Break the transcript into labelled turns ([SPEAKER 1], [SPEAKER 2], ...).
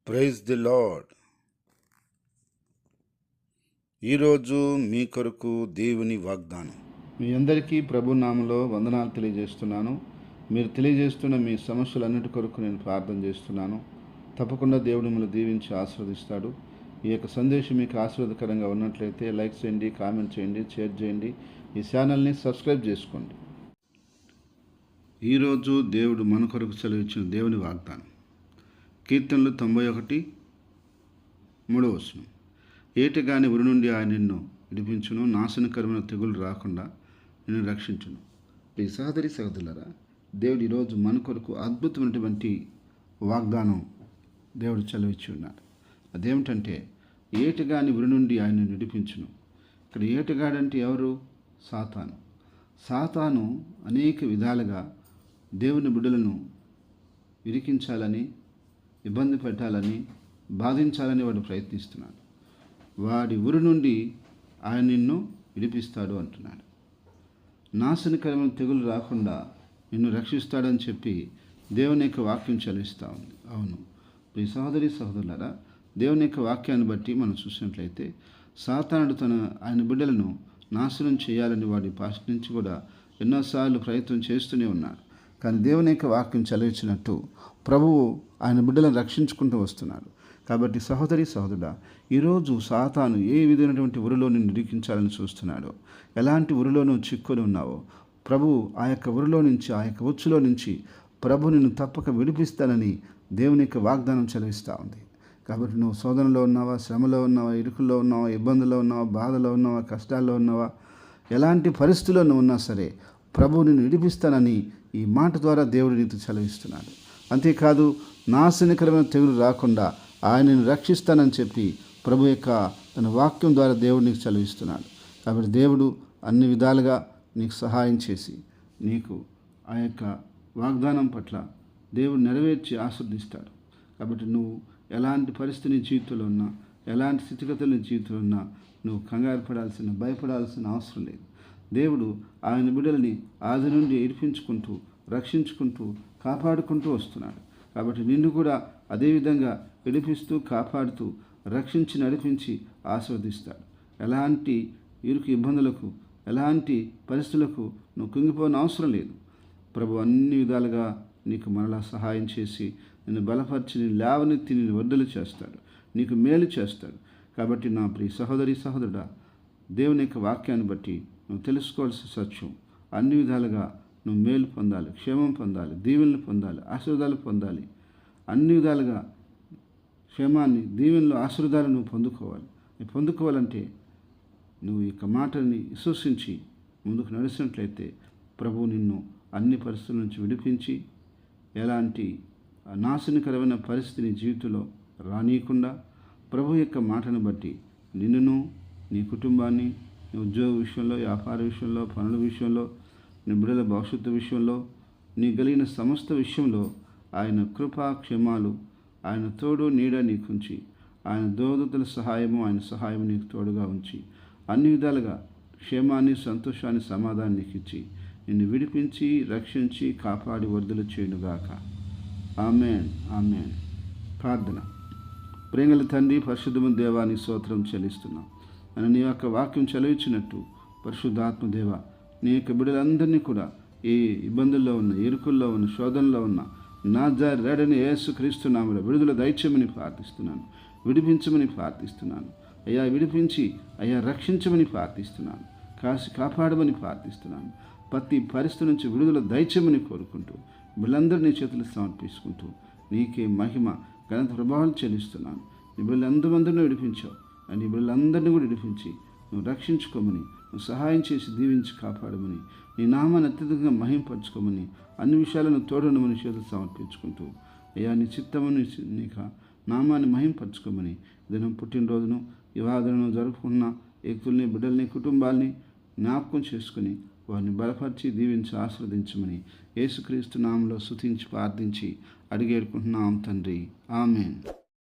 [SPEAKER 1] Praise the lord. ఈరోజు మీ కొరకు దేవుని వాగ్దానం.
[SPEAKER 2] మీ అందరికీ ప్రభు నామములో వందనాలు తెలియజేస్తున్నాను. మీరు తెలియజేస్తున్న మీ సమస్యలన్నిటి కొరకు నేను ప్రార్థన చేస్తున్నాను. తప్పకుండా దేవుడు మిమ్మల్ని దీవించి ఆశీర్వదిస్తాడు. ఈ యొక్క సందేశం మీకు ఆశీర్వాదకరంగా ఉన్నట్లయితే లైక్ చేయండి, కామెంట్ చేయండి, షేర్ చేయండి. ఈ ఛానల్ని సబ్స్క్రైబ్ చేసుకోండి. ఈరోజు దేవుడు మన కొరకు సెలవిచ్చిన దేవుని వాగ్దానం. కీర్తనలు 91:3. ఏటిగాని ఉరి నుండి ఆయన నిన్ను విడిపించును, నాశనకరమైన తెగులు రాకుండా నిన్ను రక్షించును. ఈ సహోదరులారా, దేవుడు ఈరోజు మన కొరకు అద్భుతమైనటువంటి వాగ్దానం దేవుడు సెలవిచ్చి ఉన్నాడు. అదేమిటంటే, ఏటిగాని ఉరి నుండి ఆయన విడిపించును. ఇక్కడ ఏటిగాడంటే ఎవరు? సాతాను. సాతాను అనేక విధాలుగా దేవుని బిడ్డలను ఇరికించాలని, ఇబ్బంది పెట్టాలని, బాధించాలని వాడు ప్రయత్నిస్తున్నాడు. వాడి ఉరి నుండి ఆయన నిన్ను విడిపిస్తాడు అంటున్నాడు. నాశనకరమైన తెగులు రాకుండా నిన్ను రక్షిస్తాడని చెప్పి దేవుని యొక్క వాక్యం చలిస్తూ ఉంది. అవును, ఈ సహోదరులారా, దేవుని యొక్క వాక్యాన్ని బట్టి మనం చూసినట్లయితే సాతానుడు ఆయన బిడ్డలను నాశనం చేయాలని వాడి పాస్ట్ నుంచి కూడా ఎన్నోసార్లు ప్రయత్నం చేస్తూనే ఉన్నాడు. కానీ దేవుని యొక్క వాక్యం చదివించినట్టు ప్రభువు ఆయన బిడ్డలను రక్షించుకుంటూ వస్తున్నాడు. కాబట్టి సహోదరుడా, ఈరోజు సాతాను ఏ విధమైనటువంటి ఉరిలో నిన్ను ఇరికించాలని చూస్తున్నాడో, ఎలాంటి ఉరిలో నువ్వు చిక్కుని ఉన్నావో, ప్రభు ఆ యొక్క ఉరిలో నుంచి, ఆ యొక్క ఉచ్చులో నుంచి ప్రభు నిన్ను తప్పక విడిపిస్తానని దేవుని యొక్క వాగ్దానం చదివిస్తూ ఉంది. కాబట్టి నువ్వు శోధనలో ఉన్నావా, శ్రమలో ఉన్నావా, ఇరుకుల్లో ఉన్నావా, ఇబ్బందుల్లో ఉన్నావా, బాధలో ఉన్నావా, కష్టాల్లో ఉన్నావా, ఎలాంటి పరిస్థితుల్లో నువ్వు ఉన్నా సరే ప్రభు నిన్ను విడిపిస్తానని ఈ మాట ద్వారా దేవుడు నీతో చదివిస్తున్నాడు. అంతేకాదు, నాశనకరమైన తెగులు రాకుండా ఆయనను రక్షిస్తానని చెప్పి ప్రభు యొక్క తన వాక్యం ద్వారా దేవుడు నీకు చదివిస్తున్నాడు. కాబట్టి దేవుడు అన్ని విధాలుగా నీకు సహాయం చేసి నీకు ఆ యొక్క వాగ్దానం పట్ల దేవుడు నెరవేర్చి ఆశీర్వదిస్తాడు. కాబట్టి నువ్వు ఎలాంటి పరిస్థితి నీ జీవితంలో ఉన్నా, ఎలాంటి స్థితిగతులు నీ జీవితంలో ఉన్నా నువ్వు కంగారు పడాల్సిన, భయపడాల్సిన అవసరం లేదు. దేవుడు ఆయన బిడ్డలని ఆది నుండి ఇడిపించుకుంటూ, రక్షించుకుంటూ, కాపాడుకుంటూ వస్తున్నాడు. కాబట్టి నిన్ను కూడా అదేవిధంగా విడిపిస్తూ, కాపాడుతూ, రక్షించి, నడిపించి ఆశీర్వదిస్తాడు. ఎలాంటి ఇరుకు ఇబ్బందులకు, ఎలాంటి పరిస్థితులకు నువ్వు కుంగిపోని అవసరం లేదు. ప్రభు అన్ని విధాలుగా నీకు మరలా సహాయం చేసి నిన్ను బలపరిచి, నిన్ను లేవనెత్తి, నిన్ను వర్ధలు చేస్తాడు, నీకు మేలు చేస్తాడు. కాబట్టి నా ప్రియ సహోదరుడా, దేవుని యొక్క వాక్యాన్ని బట్టి నువ్వు తెలుసుకోవాల్సిన సత్యం, అన్ని విధాలుగా నువ్వు మేలు పొందాలి, క్షేమం పొందాలి, దీవెనలు పొందాలి, ఆశీర్వాదాలు పొందాలి. అన్ని విధాలుగా క్షేమాన్ని, దీవెనలు, ఆశీర్వాదాలు నువ్వు పొందుకోవాలి. పొందుకోవాలంటే నువ్వు ఈ యొక్క మాటని విశ్వసించి ముందుకు నడిచినట్లయితే ప్రభువు నిన్ను అన్ని పరిస్థితుల నుంచి విడిపించి, ఎలాంటి నాశనకరమైన పరిస్థితి నీ జీవితంలో రానియకుండా ప్రభు యొక్క మాటను బట్టి నిన్నును, నీ కుటుంబాన్ని, నీ ఉద్యోగ విషయంలో, వ్యాపార విషయంలో, పనుల విషయంలో, నీ బిడ్డల భవిష్యత్తు విషయంలో, నీ కలిగిన సమస్త విషయంలో ఆయన కృపా క్షేమాలు, ఆయన తోడు నీడ నీకుంచి, ఆయన దూతల సహాయము, ఆయన సహాయం నీకు తోడుగా ఉంచి, అన్ని విధాలుగా క్షేమాన్ని, సంతోషాన్ని, సమాధానం నీకు ఇచ్చి నిన్ను విడిపించి, రక్షించి, కాపాడి వర్ధలు చేయునుగాక. ఆమేన్, ఆమేన్. ప్రార్థన. ప్రేమల తండ్రి, పరిశుద్ధమైన దేవా, నీ స్తోత్రం చెల్లిస్తున్నాం. అని నీ యొక్క వాక్యం చదివించినట్టు పరిశుద్ధాత్మ దేవ, నీ యొక్క బిడ్డలందరినీ కూడా ఏ ఇబ్బందుల్లో ఉన్న, ఇరుకుల్లో ఉన్న, శోధనలో ఉన్న నజరేయుడైన యేసుక్రీస్తు నామములో విడుదల దయచేయమని ప్రార్థిస్తున్నాను. విడిపించమని ప్రార్థిస్తున్నాను. అయ్యా విడిపించి, అయ్యా రక్షించమని ప్రార్థిస్తున్నాను. కాపాడమని ప్రార్థిస్తున్నాను. ప్రతి పరిస్థితి నుంచి విడుదల దయచేయమని కోరుకుంటూ బిడ్డలందరూ నీ చేతులు సమర్పించుకుంటూ నీకే మహిమ, ఘనత, ప్రభావాలు చెల్లిస్తున్నాను. నీ బిడ్డలందరినీ విడిపించావు. నీ బిడ్డలందరినీ కూడా విడిపించి నువ్వు రక్షించుకోమని, నువ్వు సహాయం చేసి దీవించి కాపాడమని, నీ నామాన్ని అత్యధికంగా మహింపరచుకోమని, అన్ని విషయాలను తోడునమని చేతులు సమర్పించుకుంటూ అయ్యా నీ చిత్తమని, నీకు నామాన్ని మహింపరచుకోమని, దినం పుట్టినరోజును, వివాహాలను జరుపుకున్న వ్యక్తుల్ని, బిడ్డల్ని, కుటుంబాల్ని జ్ఞాపకం చేసుకుని వారిని బలపరిచి, దీవించి, ఆశీర్వదించమని యేసుక్రీస్తు నామంలో స్తుతించి ప్రార్థించి అడిగేడుకుంటున్నాం తండ్రి. ఆమేన్.